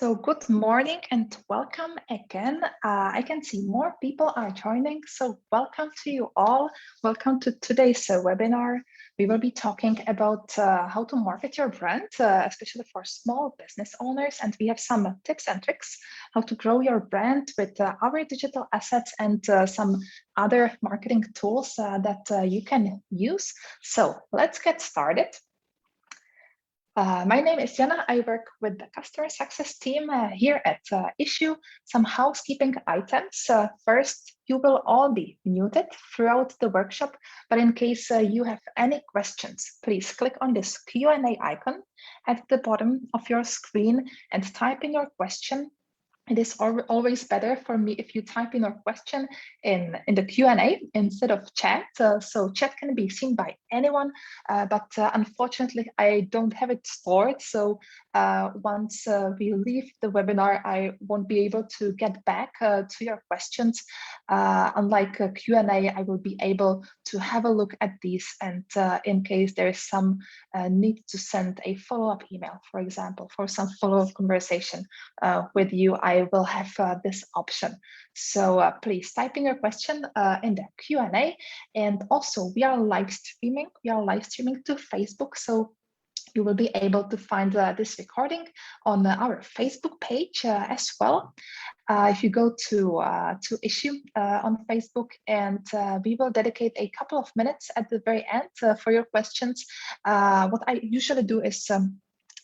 So good morning and welcome again. I can see more people are joining, so welcome to you all. Welcome to today's webinar. We will be talking about how to market your brand, especially for small business owners. And we have some tips and tricks how to grow your brand with our digital assets and some other marketing tools that you can use. So let's get started. My name is Jana. I work with the customer success team here at Issuu. Some housekeeping items. First, you will all be muted throughout the workshop, but in case you have any questions, please click on this Q&A icon at the bottom of your screen and type in your question. It is always better for me if you type in your question in the Q&A instead of chat. So chat can be seen by anyone, but unfortunately, I don't have it stored. So once we leave the webinar, I won't be able to get back to your questions. Unlike Q&A, I will be able to have a look at these. And in case there is some need to send a follow-up email, for example, for some follow-up conversation with you, I will have this option. So please type in your question in the Q&A. And also we are live streaming. We are live streaming to Facebook. So you will be able to find this recording on our Facebook page as well. If you go to Issuu on Facebook, and we will dedicate a couple of minutes at the very end for your questions. What I usually do is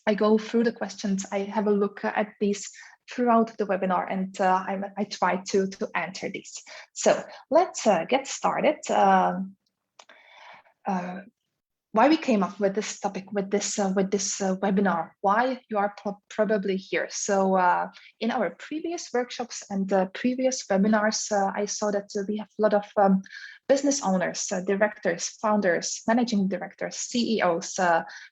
I go through the questions. I have a look at these throughout the webinar, and I try to answer these. So let's get started. Why we came up with this topic, with this webinar, why you are probably here. So in our previous workshops and previous webinars, I saw that we have a lot of business owners, directors, founders, managing directors, CEOs.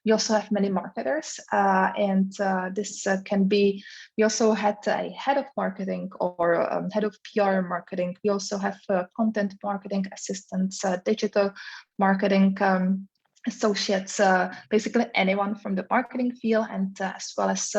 We also have many marketers, and this can be, we also had a head of marketing or head of PR marketing. We also have content marketing assistants, digital marketing associates, basically anyone from the marketing field, and as well as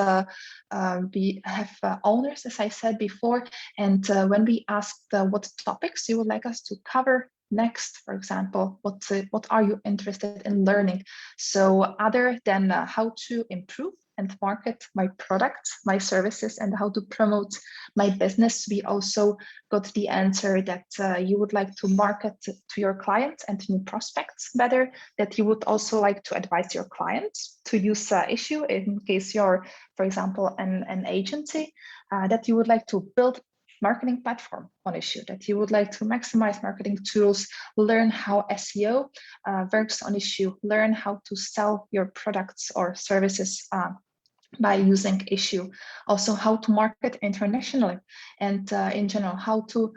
we have owners, as I said before. And when we asked what topics you would like us to cover next, for example, what are you interested in learning? So other than how to improve and market my products, my services, and how to promote my business, we also got the answer that you would like to market to your clients and new prospects better, that you would also like to advise your clients to use Issuu in case you're, for example, an agency, that you would like to build marketing platform on Issuu, that you would like to maximize marketing tools, learn how SEO works on Issuu, learn how to sell your products or services by using Issuu, also how to market internationally, and in general, how to,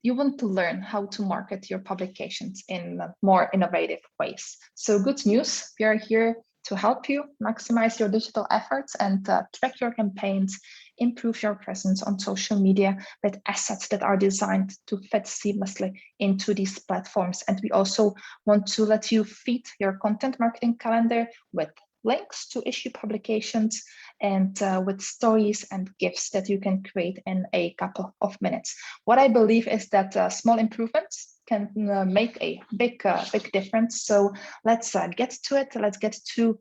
you want to learn how to market your publications in more innovative ways. So good news, we are here to help you maximize your digital efforts and track your campaigns, improve your presence on social media with assets that are designed to fit seamlessly into these platforms. And we also want to let you feed your content marketing calendar with links to Issuu publications and with stories and GIFs that you can create in a couple of minutes. What I believe is that small improvements can make a big difference. So let's get to it. Let's get to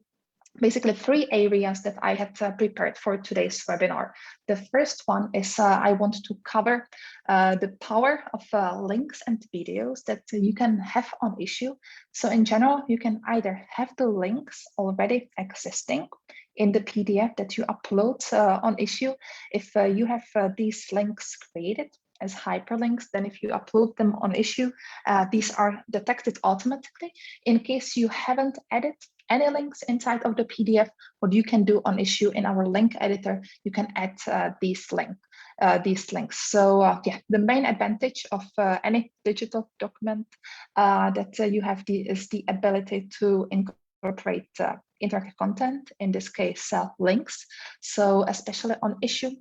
basically 3 areas that I had prepared for today's webinar. The first one is I want to cover the power of links and videos that you can have on Issuu. So in general, you can either have the links already existing in the PDF that you upload on Issuu. If you have these links created as hyperlinks, then if you upload them on Issuu, these are detected automatically. In case you haven't added any links inside of the PDF, what you can do on Issuu in our link editor, you can add these links. So yeah, the main advantage of any digital document that you have is the ability to incorporate interactive content, in this case links. So especially on Issuu,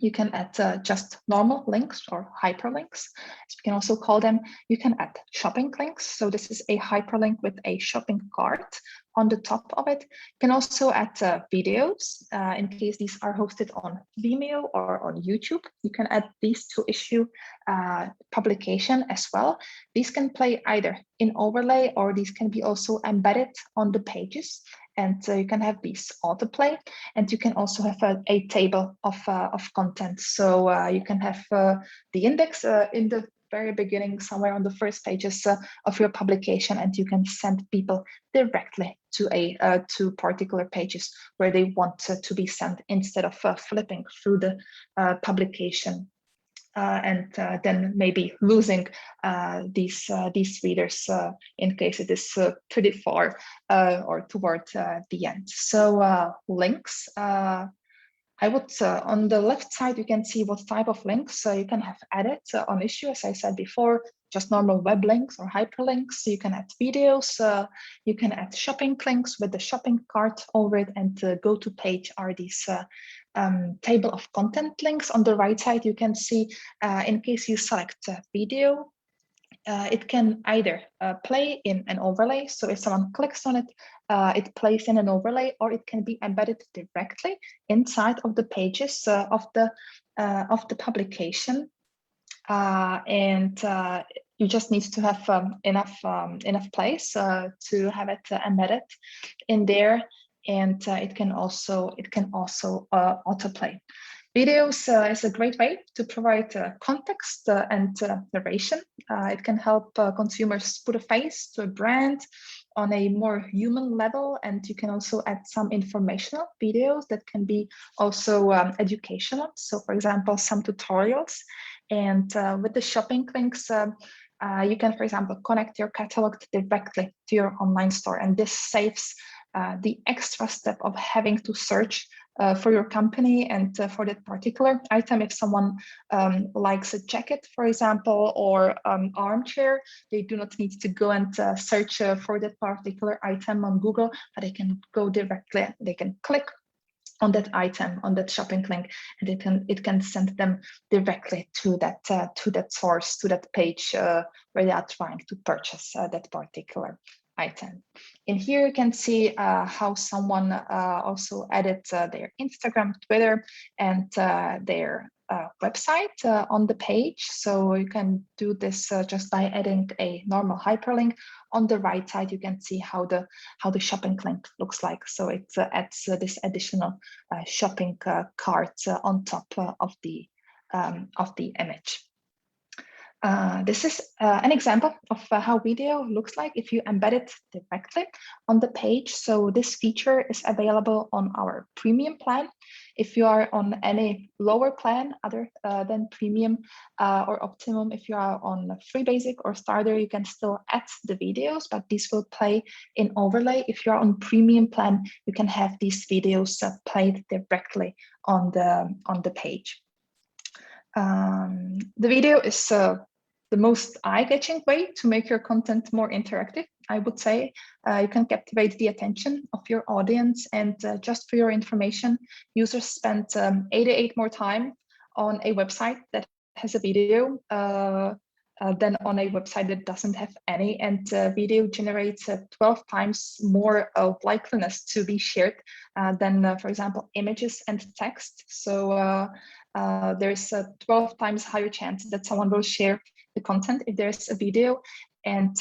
You can add just normal links or hyperlinks, as we can also call them. You can add shopping links. So this is a hyperlink with a shopping cart on the top of it. You can also add videos in case these are hosted on Vimeo or on YouTube. You can add these to Issuu publication as well. These can play either in overlay, or these can be also embedded on the pages. And you can have these autoplay, and you can also have a table of content. So you can have the index in the very beginning, somewhere on the first pages of your publication, and you can send people directly to particular pages where they want to be sent, instead of flipping through the publication. And then maybe losing these readers in case it is pretty far or toward the end. So links. I would, on the left side, you can see what type of links you can have added on Issuu. As I said before, just normal web links or hyperlinks. You can add videos, you can add shopping links with the shopping cart over it, and go to page are these table of content links. On the right side, you can see in case you select video, it can either play in an overlay. So if someone clicks on it, it plays in an overlay, or it can be embedded directly inside of the pages of the publication. And you just need to have enough place to have it embedded in there. And it can also autoplay. Videos is a great way to provide context and narration. It can help consumers put a face to a brand on a more human level, and you can also add some informational videos that can be also educational. So for example, some tutorials. And with the shopping links, you can, for example, connect your catalog directly to your online store, and this saves the extra step of having to search for your company and for that particular item. If someone likes a jacket, for example, or armchair, they do not need to go and search for that particular item on Google, but they can go directly, they can click on that item, on that shopping link, and it can send them directly to that source, to that page where they are trying to purchase that particular item. In here, you can see how someone also added their Instagram, Twitter, and their website on the page. So you can do this just by adding a normal hyperlink. On the right side, you can see how the shopping link looks like. So it adds this additional shopping cart on top of the image. This is an example of how video looks like if you embed it directly on the page. So this feature is available on our premium plan. If you are on any lower plan other than premium or optimum, if you are on free basic or starter, you can still add the videos, but these will play in overlay. If you are on premium plan, you can have these videos played directly on the page. The video is the most eye-catching way to make your content more interactive, I would say. You can captivate the attention of your audience, and just for your information, users spend 88 more time on a website that has a video than on a website that doesn't have any, and video generates 12 times more of likeliness to be shared than, for example, images and text. So there's a 12 times higher chance that someone will share the content if there's a video. And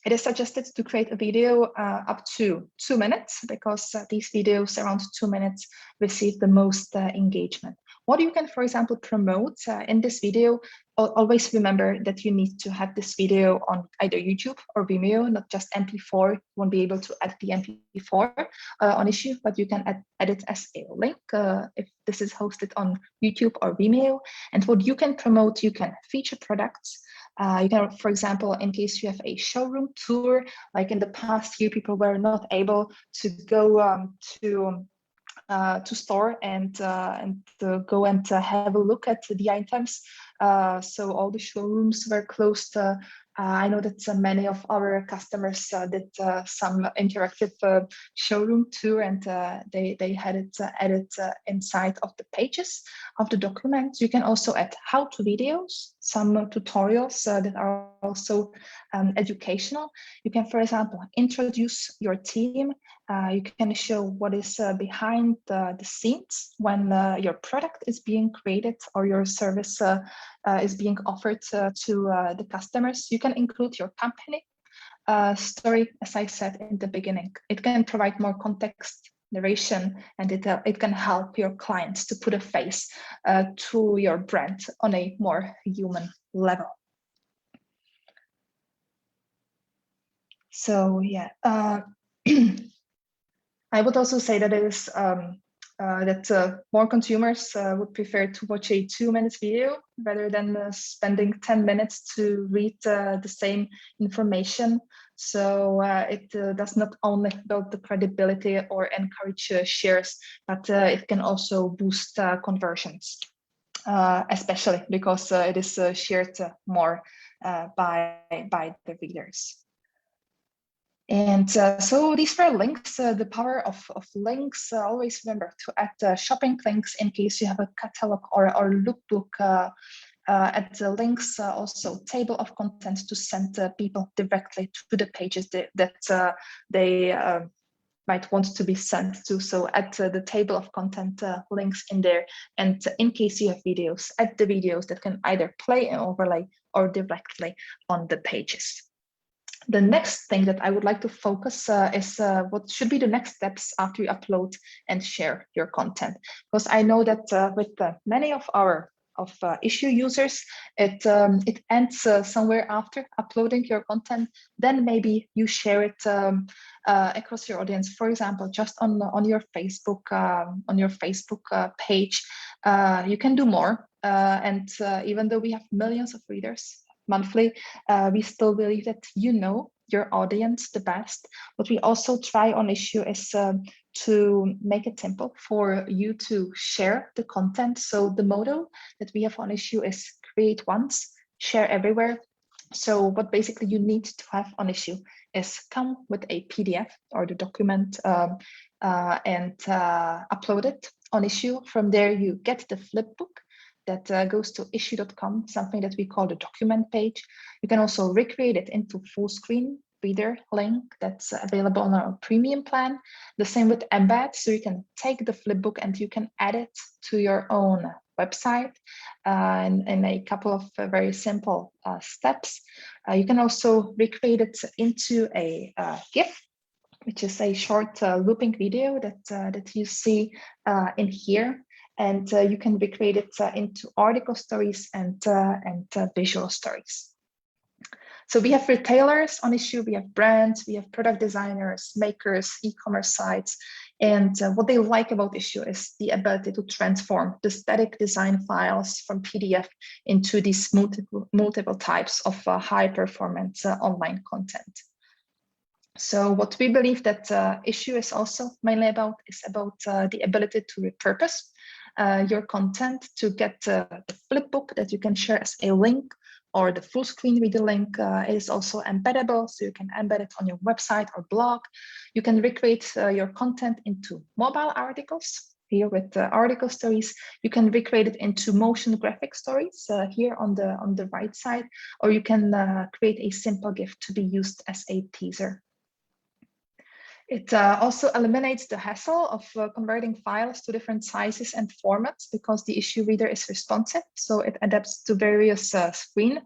it is suggested to create a video up to 2 minutes, because these videos around 2 minutes receive the most engagement. What you can, for example, promote in this video, always remember that you need to have this video on either YouTube or Vimeo, not just MP4. You won't be able to add the MP4 on Issuu, but you can add it as a link if this is hosted on YouTube or Vimeo. And what you can promote, you can feature products. You can, for example, in case you have a showroom tour, like in the past year, people were not able to go to store and go and have a look at the items. So all the showrooms were closed I know that many of our customers did some interactive showroom tour, and they had it added inside of the pages of the document. You can also add how-to videos, some tutorials that are also educational. You can, for example, introduce your team. You can show what is behind the scenes when your product is being created or your service is being offered to the customers. You can include your company story, as I said in the beginning. It can provide more context, narration, and it can help your clients to put a face to your brand on a more human level. So yeah, I would also say that it is that more consumers would prefer to watch a 2-minute video rather than spending 10 minutes to read the same information. So it does not only build the credibility or encourage shares, but it can also boost conversions, especially because it is shared more by the readers. And so these were links, the power of links. Always remember to add shopping links in case you have a catalog or lookbook. Add the links, also table of contents to send people directly to the pages that they might want to be sent to. So add the table of content links in there. And in case you have videos, add the videos that can either play and overlay or directly on the pages. The next thing that I would like to focus is what should be the next steps after you upload and share your content. Because I know that with many of our Issuu users, it ends somewhere after uploading your content. Then maybe you share it across your audience. For example, just on your Facebook page, you can do more. And even though we have millions of readers monthly, we still believe that you know your audience the best. What we also try on Issuu is to make it simple for you to share the content. So the motto that we have on Issuu is create once, share everywhere. So what basically you need to have on Issuu is come with a PDF or the document and upload it on Issuu. From there, you get the flipbook that goes to issuu.com, something that we call the document page. You can also recreate it into full screen reader link that's available on our premium plan. The same with Embed, so you can take the flipbook and you can add it to your own website in a couple of very simple steps. You can also recreate it into a GIF, which is a short looping video that you see in here. And you can recreate it into article stories and visual stories. So we have retailers on Issuu, we have brands, we have product designers, makers, e-commerce sites. And what they like about Issuu is the ability to transform the static design files from PDF into these multiple types of high performance online content. So what we believe that Issuu is also mainly about is about the ability to repurpose your content to get the flipbook that you can share as a link, or the full screen reader link is also embeddable, so you can embed it on your website or blog. You can recreate your content into mobile articles. Here with the article stories, you can recreate it into motion graphic stories here on the right side, or you can create a simple GIF to be used as a teaser. It also eliminates the hassle of converting files to different sizes and formats because the Issuu reader is responsive, so it adapts to various screen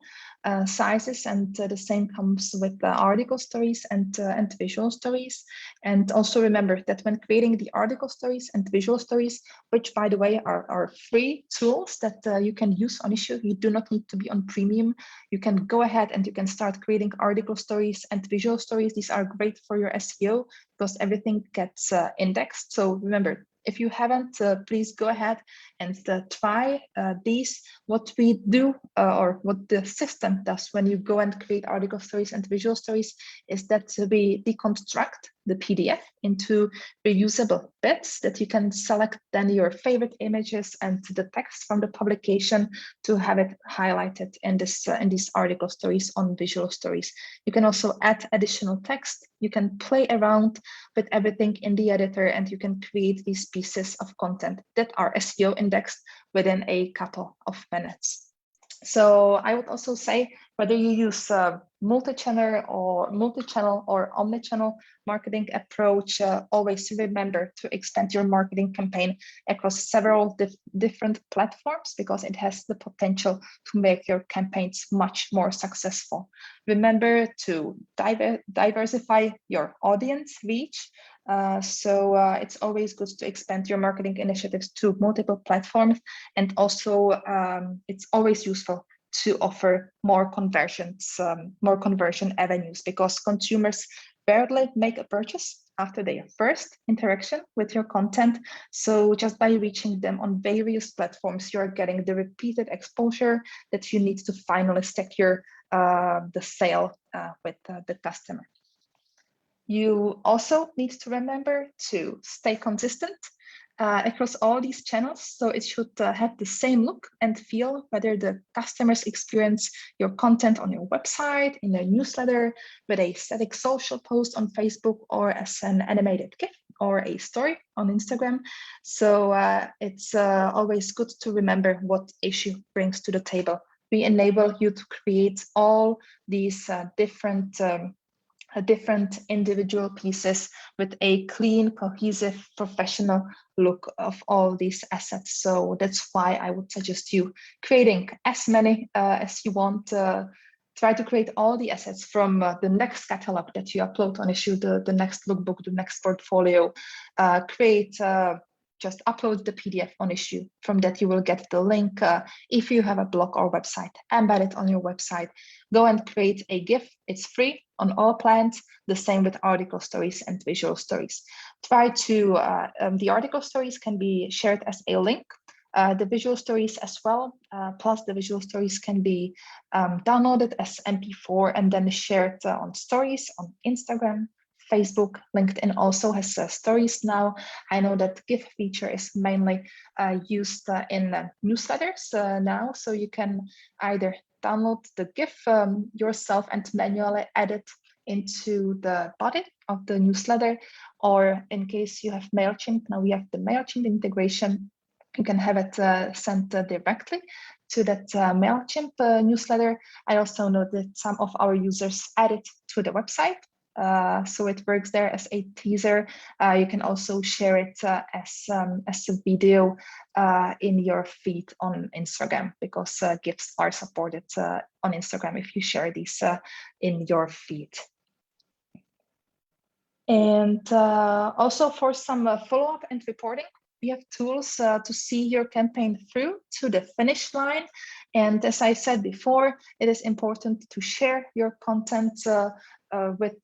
sizes, and the same comes with the article stories and visual stories. And also remember that when creating the article stories and visual stories, which by the way are free tools that you can use on Issuu, you do not need to be on premium. You can go ahead and you can start creating article stories and visual stories. These are great for your SEO because everything gets indexed. So remember, if you haven't, please go ahead and try these. What we do or what the system does when you go and create article stories and visual stories is that we deconstruct the PDF into reusable bits that you can select then your favorite images and the text from the publication to have it highlighted in these article stories on visual stories. You can also add additional text. You can play around with everything in the editor, and you can create these pieces of content that are SEO indexed within a couple of minutes. So I would also say, whether you use multi-channel or omni-channel marketing approach, always remember to extend your marketing campaign across several different platforms, because it has the potential to make your campaigns much more successful. Remember to diversify your audience reach. So it's always good to expand your marketing initiatives to multiple platforms, and also it's always useful to offer more conversion avenues, because consumers rarely make a purchase after their first interaction with your content. So just by reaching them on various platforms, you're getting the repeated exposure that you need to finally secure the sale with the customer. You also need to remember to stay consistent across all these channels. So it should have the same look and feel, whether the customers experience your content on your website, in a newsletter, with a static social post on Facebook, or as an animated GIF or a story on Instagram. So it's always good to remember what Issuu brings to the table. We enable you to create all these different individual pieces with a clean, cohesive, professional look of all these assets. So that's why I would suggest you creating as many as you want. Try to create all the assets from the next catalog that you upload on Issuu, the next lookbook, the next portfolio. Just upload the PDF on Issuu. From that, you will get the link. If you have a blog or website, embed it on your website. Go and create a GIF. It's free on all plans. The same with article stories and visual stories. Try to, the article stories can be shared as a link. The visual stories as well, plus the visual stories can be downloaded as MP4 and then shared on stories on Instagram, Facebook. LinkedIn also has stories now. I know that GIF feature is mainly used in newsletters now, so you can either download the GIF yourself and manually add it into the body of the newsletter, or in case you have MailChimp, now we have the MailChimp integration. You can have it sent directly to that MailChimp newsletter. I also know that some of our users add it to the website. So it works there as a teaser. You can also share it as a video in your feed on Instagram, because GIFs are supported on Instagram if you share these in your feed. And also for some follow-up and reporting, we have tools to see your campaign through to the finish line. And as I said before, it is important to share your content with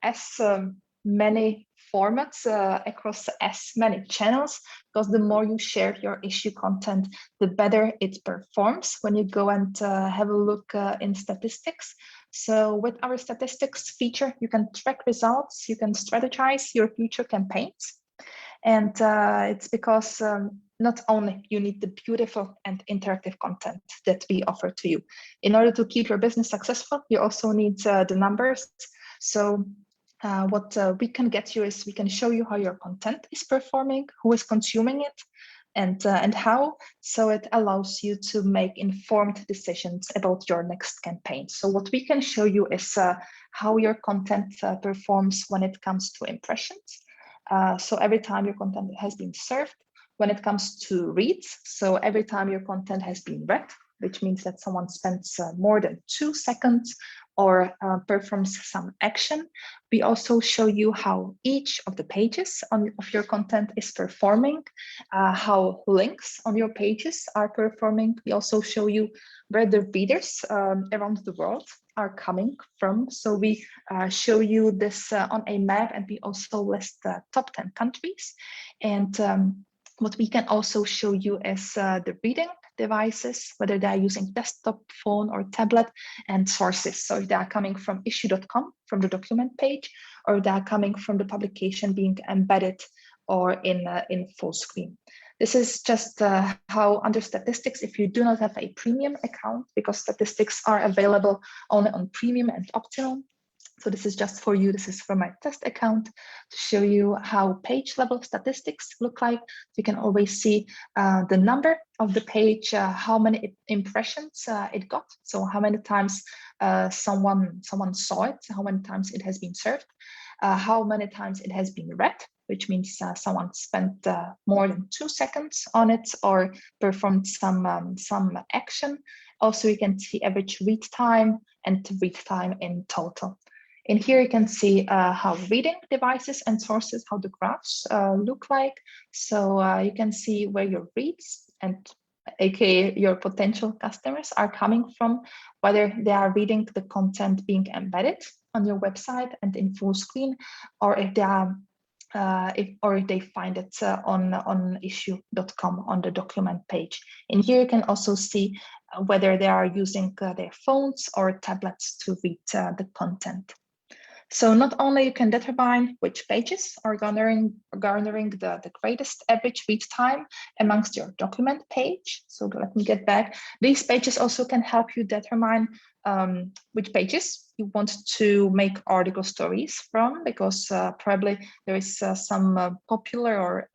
as many formats across as many channels, because the more you share your Issuu content, the better it performs when you go and have a look in statistics. So with our statistics feature, you can track results, you can strategize your future campaigns. And it's because not only you need the beautiful and interactive content that we offer to you. In order to keep your business successful, you also need the numbers. So what we can get you is we can show you how your content is performing, who is consuming it, and how. So it allows you to make informed decisions about your next campaign. So what we can show you is how your content performs when it comes to impressions. So every time your content has been served, when it comes to reads, so every time your content has been read, which means that someone spends more than 2 seconds or performs some action. We also show you how each of the pages of your content is performing, how links on your pages are performing. We also show you where the readers around the world are coming from. So we show you this on a map, and we also list the top 10 countries. And What we can also show you is the reading devices, whether they're using desktop, phone, or tablet, and sources. So if they are coming from issuu.com, from the document page, or they are coming from the publication being embedded or in full screen. This is just how under statistics, if you do not have a premium account, because statistics are available only on premium and optional. So this is just for you. This is for my test account to show you how page level statistics look like. You can always see the number of the page, how many impressions it got. So how many times someone saw it, how many times it has been served, how many times it has been read, which means someone spent more than 2 seconds on it or performed some action. Also, you can see average read time and read time in total. And here you can see how reading devices and sources, how the graphs look like. So you can see where your reads and aka your potential customers are coming from, whether they are reading the content being embedded on your website and in full screen, or if they are if they find it on issuu.com on the document page. And here you can also see whether they are using their phones or tablets to read the content. So not only you can determine which pages are garnering the greatest average read time amongst your document page. So let me get back. These pages also can help you determine which pages you want to make article stories from, because probably there is some popular or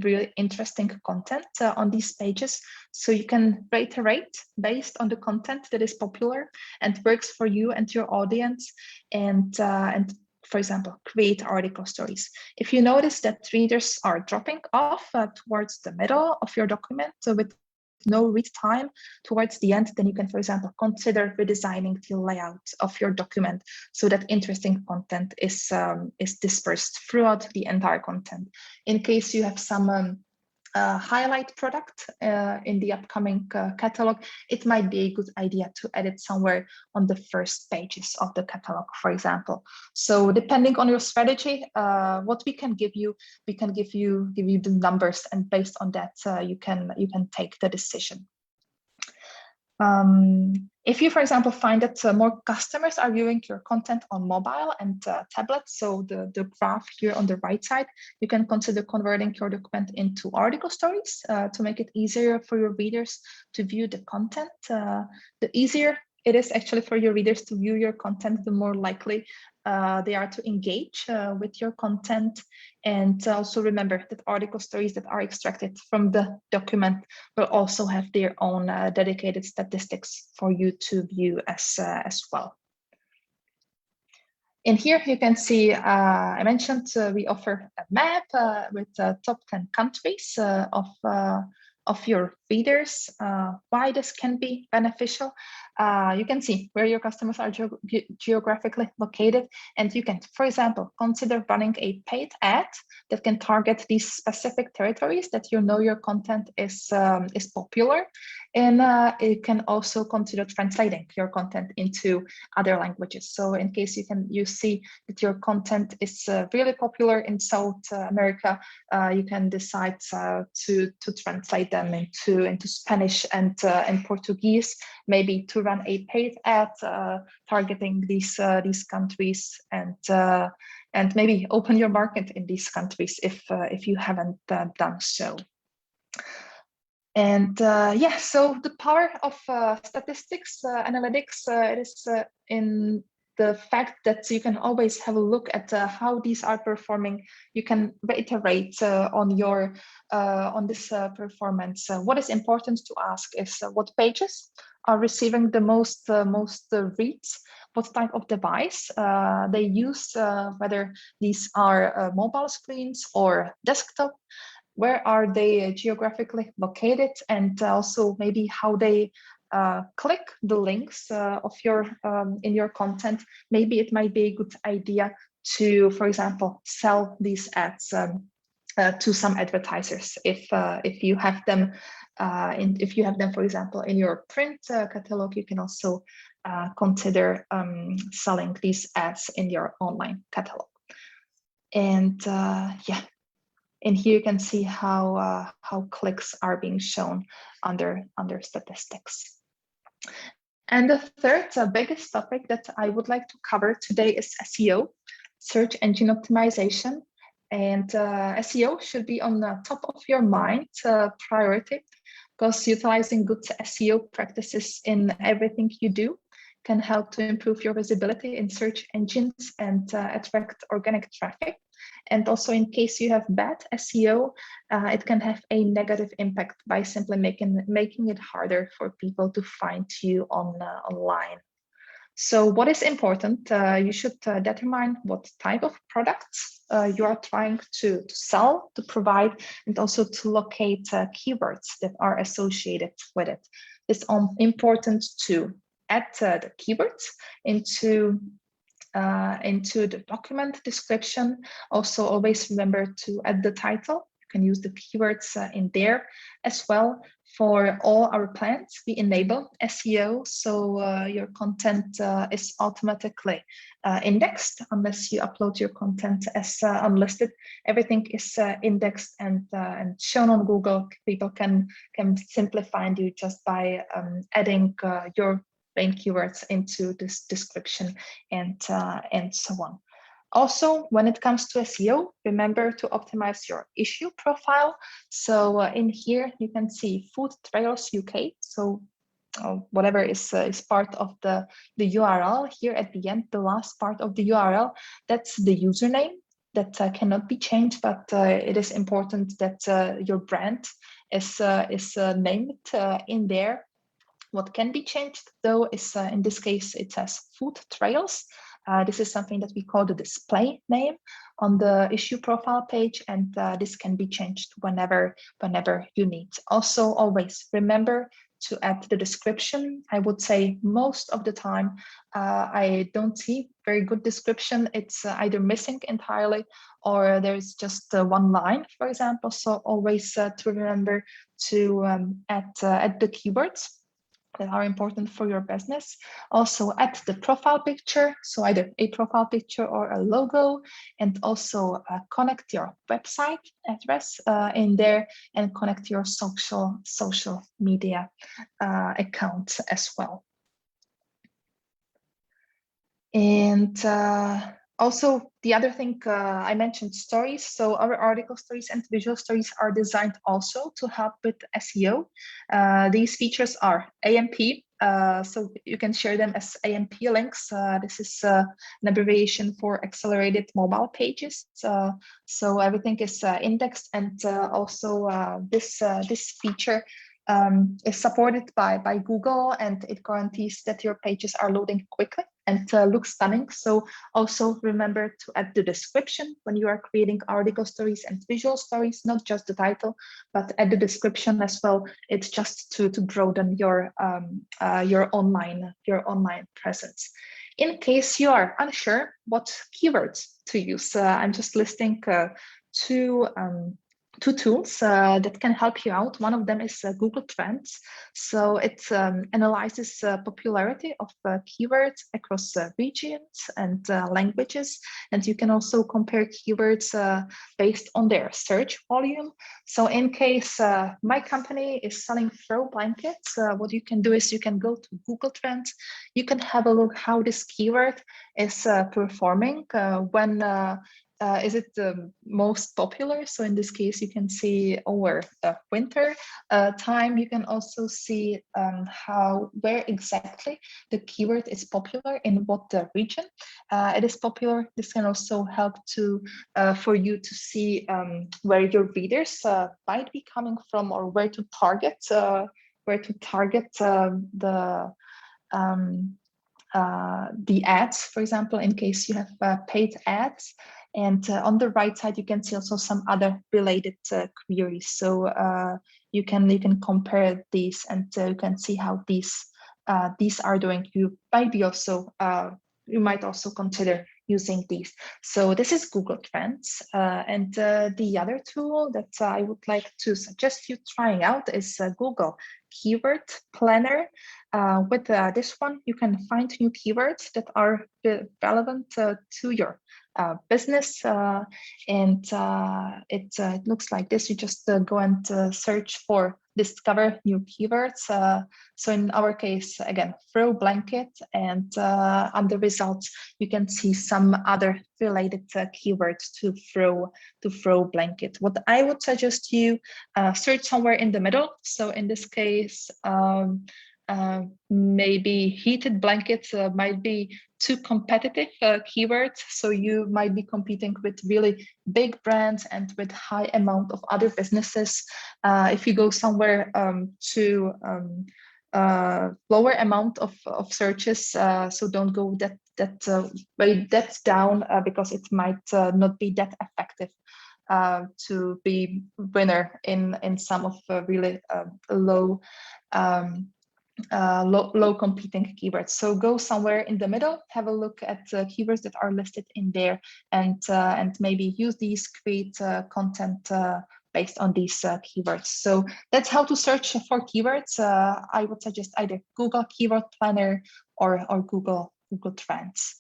really interesting content on these pages. So you can reiterate based on the content that is popular and works for you and your audience, and for example, create article stories. If you notice that readers are dropping off towards the middle of your document with no read time towards the end, then you can, for example, consider redesigning the layout of your document so that interesting content is dispersed throughout the entire content. In case you have some highlight product in the upcoming catalog, it might be a good idea to add it somewhere on the first pages of the catalog, for example. So depending on your strategy, what we can give you, we can give you the numbers, and based on that, you can take the decision. If you, for example, find that more customers are viewing your content on mobile and tablets, so the graph here on the right side, you can consider converting your document into article stories to make it easier for your readers to view the content. The easier it is actually for your readers to view your content, the more likely they are to engage with your content. And also remember that article stories that are extracted from the document will also have their own dedicated statistics for you to view as well. And here you can see, I mentioned we offer a map with top 10 countries of your readers, why this can be beneficial. You can see where your customers are geographically located, and you can, for example, consider running a paid ad that can target these specific territories that you know your content is popular. And you can also consider translating your content into other languages. So in case you see that your content is really popular in South America, you can decide to translate them into Spanish and Portuguese, maybe to run a paid ad targeting these countries, and maybe open your market in these countries if you haven't done so. And yeah, so the power of statistics analytics, it is in the fact that you can always have a look at how these are performing. You can reiterate on this performance. What is important to ask is what pages are receiving the most reads, what type of device they use, whether these are mobile screens or desktop, where are they geographically located, and also maybe how they click the links of your in your content. Maybe it might be a good idea to, for example, sell these ads to some advertisers if you have them for example, in your print catalog. You can also consider selling these ads in your online catalog. And yeah. And here you can see how clicks are being shown under statistics. And the third biggest topic that I would like to cover today is SEO, search engine optimization. And SEO should be on the top of your mind priority, because utilizing good SEO practices in everything you do can help to improve your visibility in search engines and attract organic traffic. And also, in case you have bad SEO, it can have a negative impact by simply making it harder for people to find you online. So what is important? You should determine what type of products you are trying to sell, to provide, and also to locate keywords that are associated with it. It's important to add the keywords into the document description. Also, always remember to add the title. You can use the keywords in there as well. For all our plans, we enable SEO, so your content is automatically indexed unless you upload your content as unlisted. Everything is indexed and shown on Google. People can simply find you just by adding your main keywords into this description and so on. Also, when it comes to SEO, remember to optimize your issue profile. So in here, you can see Food Trails UK. So whatever is part of the URL here at the end, the last part of the URL, that's the username that cannot be changed, but it is important that your brand is named in there. What can be changed, though, is in this case, it says Food Trails. This is something that we call the display name on the issue profile page, and this can be changed whenever you need. Also, always remember to add the description. I would say most of the time, I don't see very good description. It's either missing entirely or there's just one line, for example. So always to remember to add the keywords that are important for your business. Also add the profile picture, so either a profile picture or a logo, and also connect your website address in there and connect your social media accounts as well. And also, the other thing I mentioned, stories. So our article stories and visual stories are designed also to help with SEO. These features are AMP, so you can share them as AMP links. This is an abbreviation for accelerated mobile pages. So everything is indexed, and also this feature is supported by Google, and it guarantees that your pages are loading quickly and look stunning. So also remember to add the description when you are creating article stories and visual stories, not just the title, but add the description as well. It's just to broaden your online presence. In case you are unsure what keywords to use, I'm just listing two tools that can help you out. One of them is Google Trends. So it analyzes popularity of keywords across regions and languages. And you can also compare keywords based on their search volume. So in case my company is selling throw blankets, what you can do is you can go to Google Trends. You can have a look how this keyword is performing when is it the most popular? So in this case, you can see over the winter time. You can also see where exactly the keyword is popular in what region it is popular. This can also help to for you to see where your readers might be coming from, or where to target the ads, for example, in case you have paid ads. And on the right side, you can see also some other related queries. So you can compare these, and you can see how these are doing. You might also consider using these. So this is Google Trends. And the other tool that I would like to suggest you trying out is Google Keyword Planner. With this one, you can find new keywords that are relevant to your business, and it looks like this. You just go and search for discover new keywords. So in our case, again, throw blanket, and under results, you can see some other related keywords to throw blanket. What I would suggest you search somewhere in the middle. So in this case, maybe heated blankets might be too competitive keywords. So you might be competing with really big brands and with high amount of other businesses. If you go somewhere to lower amount of searches, so don't go very depth down because it might not be that effective to be winner in some of really low competing keywords. So go somewhere in the middle, have a look at keywords that are listed in there, and maybe use these, create content based on these keywords. So that's how to search for keywords. I would suggest either Google Keyword Planner or Google Trends.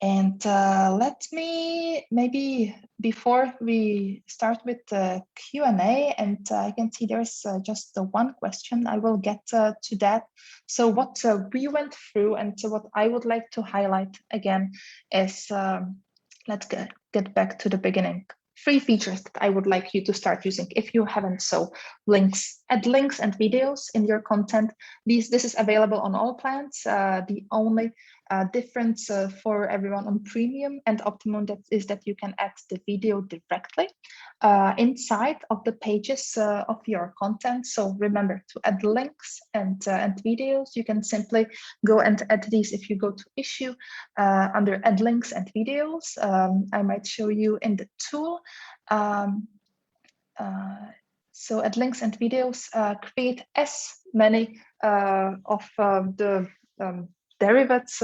And let me, maybe before we start with the Q&A, and I can see there's just one question, I will get to that. So what we went through, and so what I would like to highlight again is, let's get back to the beginning. 3 features that I would like you to start using if you haven't. So links, add links and videos in your content. This is available on all plans. The only difference for everyone on premium and optimum is that you can add the video directly inside of the pages of your content. So remember to add links and videos. You can simply go and add these if you go to Issuu under add links and videos. I might show you in the tool. So add links and videos, create as many of the derivatives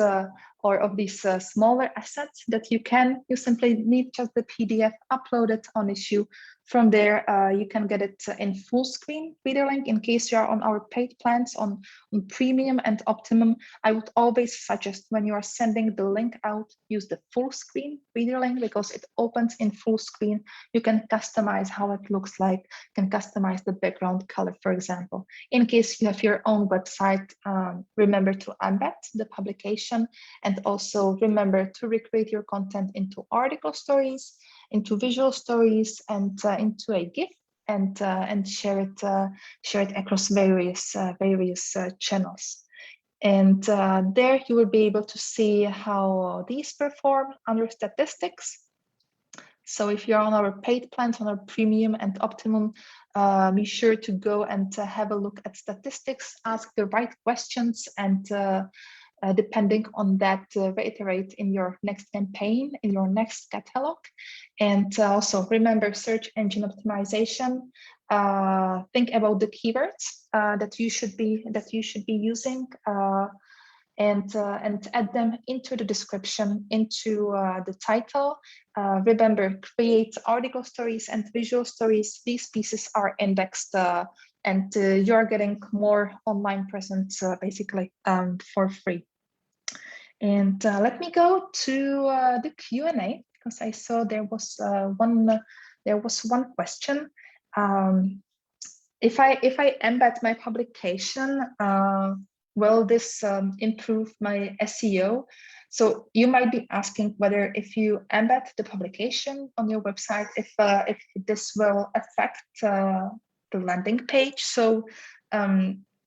or of these smaller assets that you can. You simply need just the PDF, upload it on Issuu. From there, you can get it in full screen video link. In case you are on our paid plans on premium and optimum, I would always suggest when you are sending the link out, use the full screen video link because it opens in full screen. You can customize how it looks like, you can customize the background color, for example. In case you have your own website, remember to embed the publication, and also remember to recreate your content into article stories, into visual stories, and into a GIF, and share it across various channels. And there you will be able to see how these perform under statistics. So if you're on our paid plans, on our premium and optimum, be sure to go and have a look at statistics, ask the right questions, and depending on that, reiterate in your next campaign, in your next catalog. And also remember search engine optimization. Think about the keywords that you should be using, and add them into the description, into the title. Remember, create article stories and visual stories. These pieces are indexed, and you're getting more online presence basically for free. And let me go to the Q&A, because I saw there was one question. If I embed my publication, will this improve my SEO? So you might be asking whether if you embed the publication on your website, if this will affect the landing page. So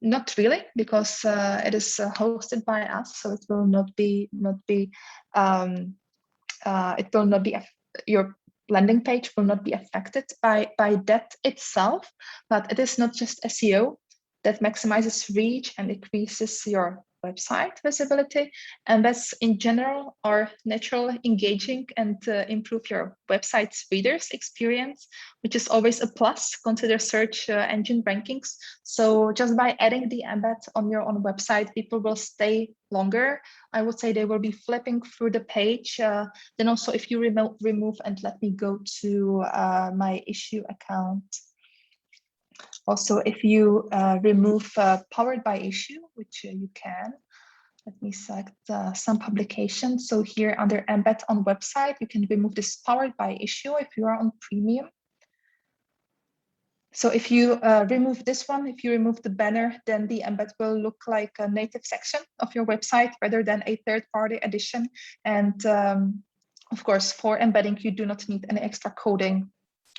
not really, because it is hosted by us, so it will not be your landing page will not be affected by that itself. But it is not just SEO that maximizes reach and increases your website visibility, and that's in general are naturally engaging and improve your website's readers experience, which is always a plus. Consider search engine rankings. So just by adding the embed on your own website, people will stay longer. I would say they will be flipping through the page. Then also if you remove, and let me go to my Issuu account. Also, if you remove powered by Issuu, which you can, Let me select some publications. So here under embed on website, you can remove this powered by Issuu if you are on premium. So if you remove this one, if you remove the banner, then the embed will look like a native section of your website rather than a third-party edition. And of course, for embedding, you do not need any extra coding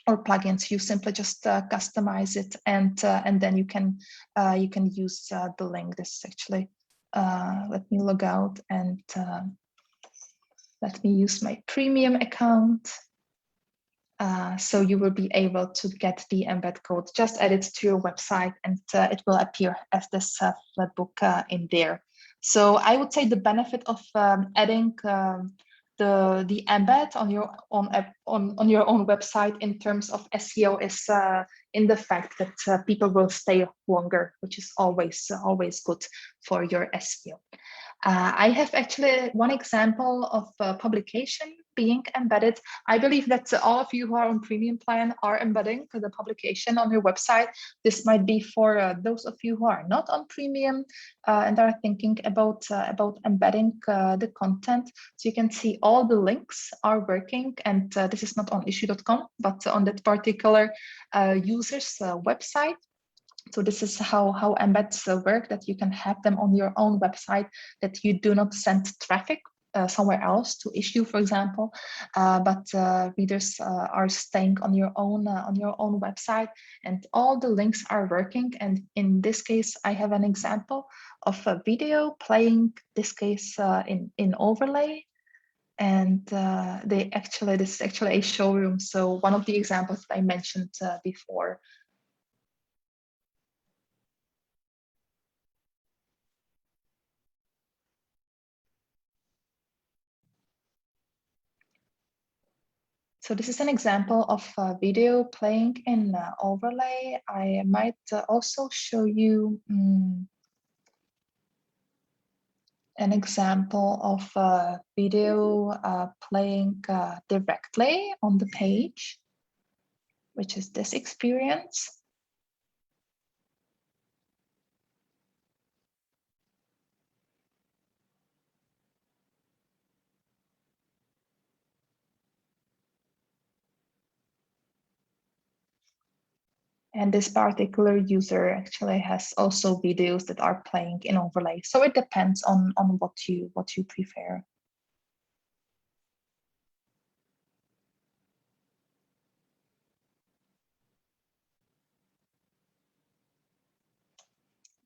or plugins. You simply just customize it, and then you can use the link. This is actually, let me log out and let me use my premium account. So you will be able to get the embed code, just add it to your website, and it will appear as this flipbook in there. So I would say the benefit of adding the embed on your own website in terms of SEO is in the fact that people will stay longer, which is always good for your SEO. I have actually one example of a publication being embedded. I believe that all of you who are on premium plan are embedding the publication on your website. This might be for those of you who are not on premium and are thinking about embedding the content. So you can see all the links are working, and this is not on issuu.com, but on that particular user's website. So this is how embeds work, that you can have them on your own website, that you do not send traffic somewhere else to Issuu, for example, but readers are staying on your own website, and all the links are working. And in this case, I have an example of a video playing, this case in overlay. And this is actually a showroom. So one of the examples that I mentioned before. So this is an example of a video playing in overlay. I might also show you an example of a video playing directly on the page, which is this experience. And this particular user actually has also videos that are playing in overlay. So it depends on what you prefer.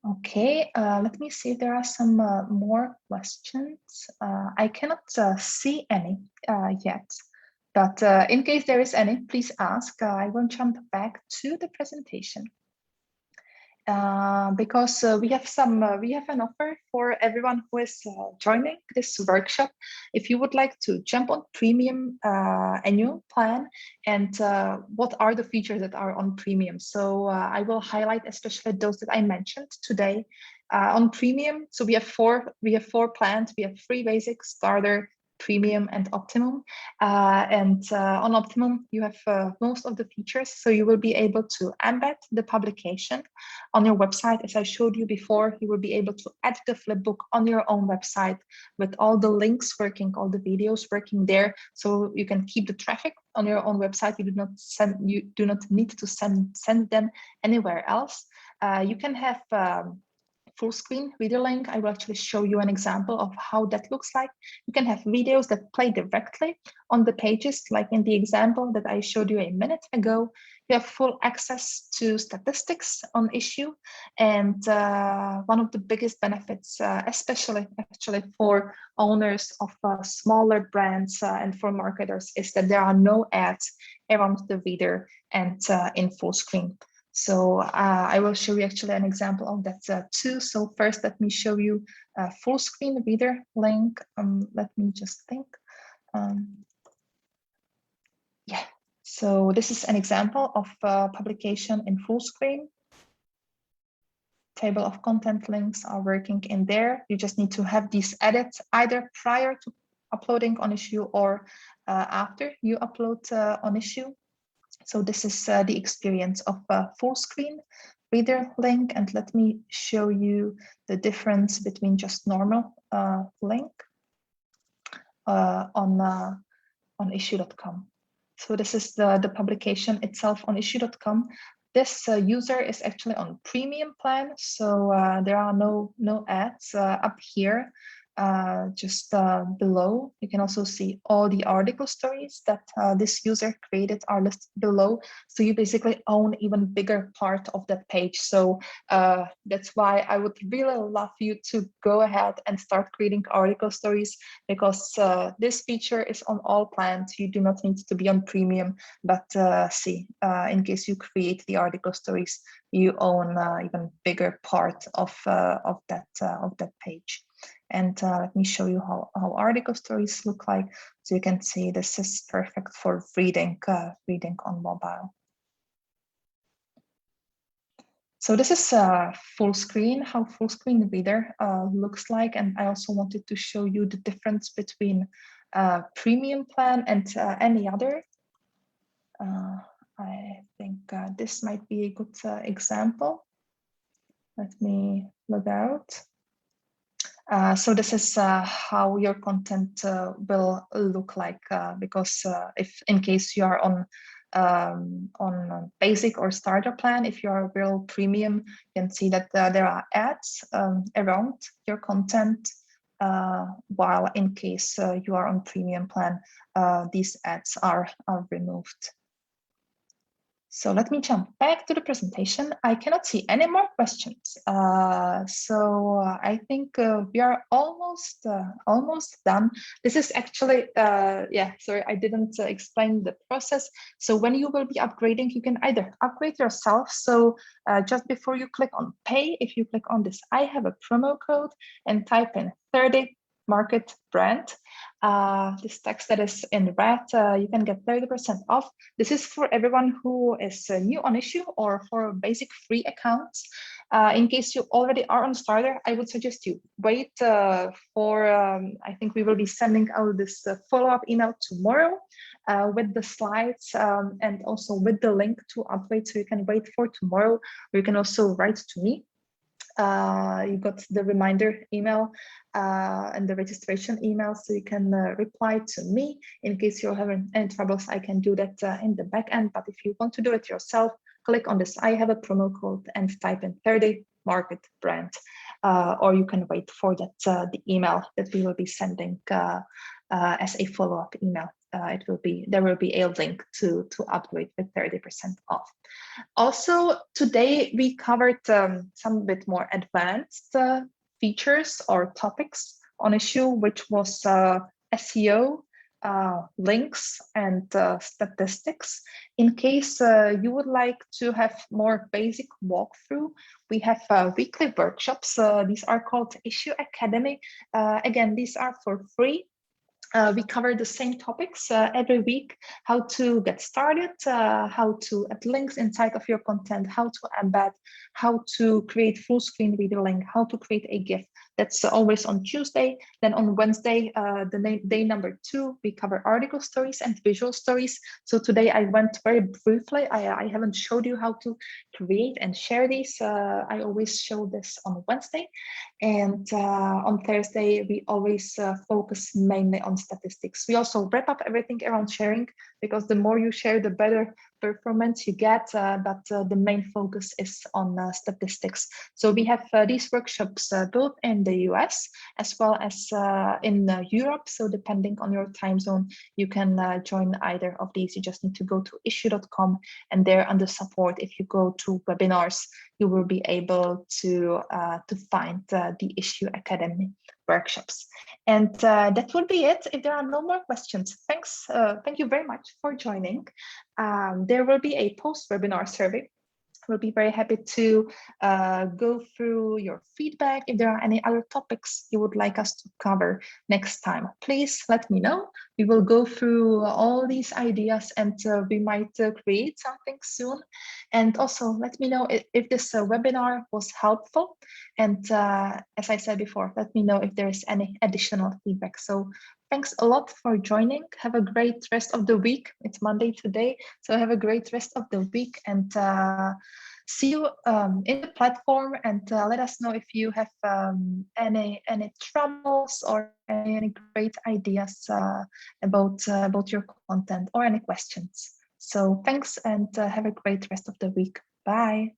Okay, let me see if there are some more questions. I cannot see any yet, but in case there is any, please ask. I will jump back to the presentation. Because we have an offer for everyone who is joining this workshop. If you would like to jump on premium annual plan, and what are the features that are on premium? So I will highlight especially those that I mentioned today. On premium, so we have four plans. We have free, basic, starter, premium, and optimum. On optimum, you have most of the features. So you will be able to embed the publication on your website. As I showed you before, you will be able to add the flipbook on your own website with all the links working, all the videos working there. So you can keep the traffic on your own website. You do not need to send them anywhere else. You can have full screen reader link. I will actually show you an example of how that looks like. You can have videos that play directly on the pages, like in the example that I showed you a minute ago. You have full access to statistics on Issuu. And one of the biggest benefits, especially actually for owners of smaller brands and for marketers, is that there are no ads around the reader and in full screen. So I will show you actually an example of that too. So first, let me show you a full screen reader link. Let me just think. Yeah, so this is an example of publication in full screen. Table of content links are working in there. You just need to have these edits either prior to uploading on Issuu or after you upload on Issuu. So this is the experience of a full screen reader link. And let me show you the difference between just normal link on issuu.com. So this is the publication itself on issuu.com. This user is actually on premium plan, so there are no ads up here. Just below, you can also see all the article stories that this user created are listed below. So you basically own even bigger part of that page. So that's why I would really love you to go ahead and start creating article stories, because this feature is on all plans. You do not need to be on premium, but in case you create the article stories, you own even bigger part of that page. And let me show you how article stories look like. So you can see this is perfect for reading on mobile. So this is full screen, how full screen reader looks like. And I also wanted to show you the difference between premium plan and any other. I think this might be a good example. Let me log out. So this is how your content will look like, because if in case you are on basic or starter plan, if you are real premium, you can see that there are ads around your content, while in case you are on premium plan, these ads are removed. So let me jump back to the presentation. I cannot see any more questions. So I think we are almost done. This is actually, sorry, I didn't explain the process. So when you will be upgrading, you can either upgrade yourself. So just before you click on pay, if you click on this, I have a promo code and type in 30 market brand. This text that is in red, you can get 30% off. This is for everyone who is new on Issuu or for basic free accounts. In case you already are on starter, I would suggest you wait for, I think we will be sending out this follow-up email tomorrow with the slides and also with the link to upgrade. So you can wait for tomorrow, or you can also write to me. You got the reminder email and the registration email, so you can reply to me. In case you're having any troubles, I can do that in the back end. But if you want to do it yourself, click on this I have a promo code and type in 30 market brand, or you can wait for that the email that we will be sending as a follow-up email. There will be a link to upgrade with 30% off. Also, today we covered some bit more advanced features or topics on Issuu, which was SEO, links, and statistics. In case you would like to have more basic walkthrough, we have weekly workshops. These are called Issuu Academy. Again, these are for free. We cover the same topics every week: how to get started, how to add links inside of your content, how to embed, how to create full screen reader link, how to create a GIF. That's always on Tuesday. Then on Wednesday, day number 2, we cover article stories and visual stories. So today I went very briefly. I haven't showed you how to create and share these. I always show this on Wednesday. And on Thursday, we always focus mainly on statistics. We also wrap up everything around sharing, because the more you share, the better performance you get, but the main focus is on statistics. So we have these workshops both in the US as well as in Europe. So depending on your time zone, you can join either of these. You just need to go to issuu.com, and there under support, if you go to webinars, you will be able to find the Issuu Academy workshops. And that would be it. If there are no more questions, thank you very much for joining. There will be a post-webinar survey. We'll be very happy to go through your feedback. If there are any other topics you would like us to cover next time, please let me know. We will go through all these ideas, and we might create something soon. And also let me know if this webinar was helpful. And as I said before, let me know if there is any additional feedback. So Thanks a lot for joining. Have a great rest of the week. It's Monday today, so have a great rest of the week, and see you in the platform. And let us know if you have any troubles or any great ideas about your content or any questions. So thanks, and have a great rest of the week. Bye.